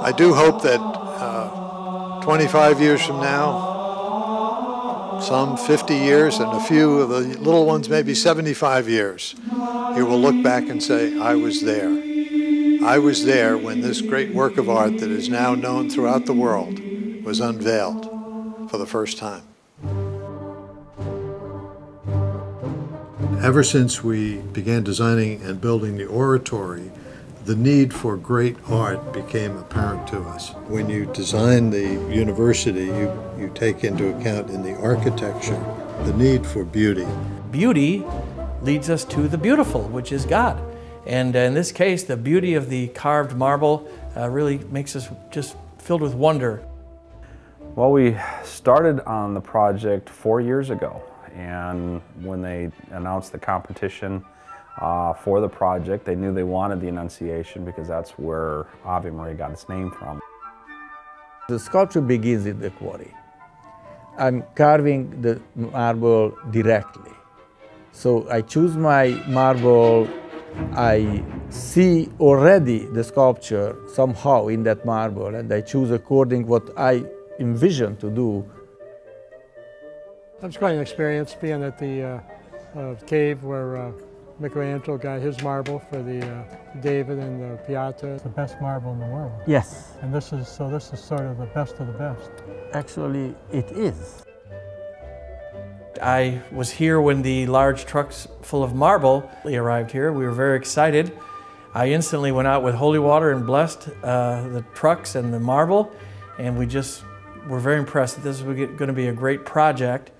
I do hope that 25 years from now, some 50 years, and a few of the little ones maybe 75 years, you will look back and say, I was there. I was there when this great work of art that is now known throughout the world was unveiled for the first time. Ever since we began designing and building the oratory, the need for great art became apparent to us. When you design the university, you take into account in the architecture the need for beauty. Beauty leads us to the beautiful, which is God. And in this case, the beauty of the carved marble really makes us just filled with wonder. Well, we started on the project 4 years ago, and when they announced the competition for the project, they knew they wanted the Annunciation because that's where Ave Maria got its name from. The sculpture begins in the quarry. I'm carving the marble directly. So I choose my marble, I see already the sculpture somehow in that marble, and I choose according what I envision to do. It's quite an experience being at the cave where Michelangelo got his marble for the David and the Pieta. It's the best marble in the world. Yes. And this is sort of the best of the best. Actually, it is. I was here when the large trucks full of marble arrived here. We were very excited. I instantly went out with holy water and blessed the trucks and the marble, and we just were very impressed that this was going to be a great project.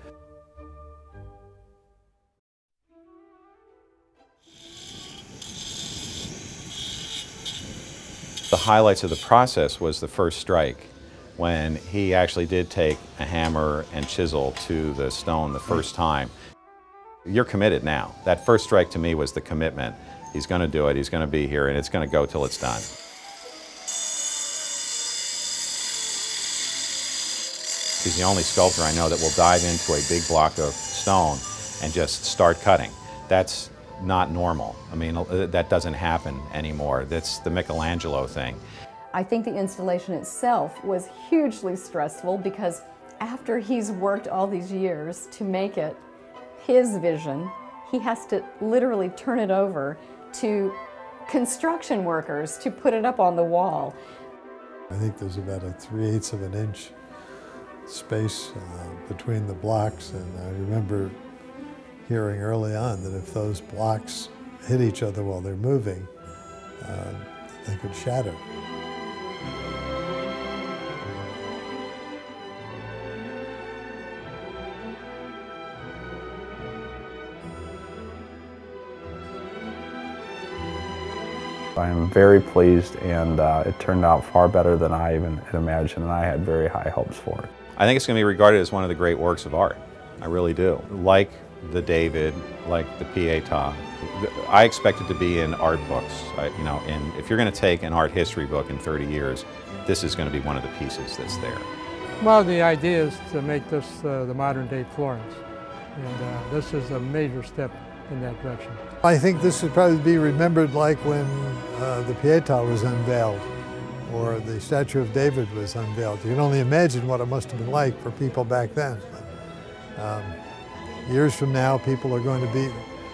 The highlights of the process was the first strike, when he actually did take a hammer and chisel to the stone the first time. You're committed now. That first strike to me was the commitment. He's going to do it, he's going to be here, and it's going to go till it's done. He's the only sculptor I know that will dive into a big block of stone and just start cutting. That's not normal. I mean, that doesn't happen anymore. That's the Michelangelo thing. I think the installation itself was hugely stressful because after he's worked all these years to make it his vision, he has to literally turn it over to construction workers to put it up on the wall. I think there's about a 3/8 of an inch space between the blocks, and I remember hearing early on that if those blocks hit each other while they're moving, they could shatter. I am very pleased, and it turned out far better than I even had imagined, and I had very high hopes for it. I think it's going to be regarded as one of the great works of art. I really do. Like the David, like the Pieta. I expect it to be in art books. And if you're going to take an art history book in 30 years, this is going to be one of the pieces that's there. Well, the idea is to make this the modern day Florence. And this is a major step in that direction. I think this would probably be remembered like when the Pieta was unveiled, or the statue of David was unveiled. You can only imagine what it must have been like for people back then. Years from now, people are going to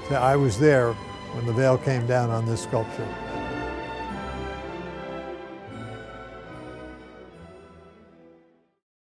say, I was there when the veil came down on this sculpture.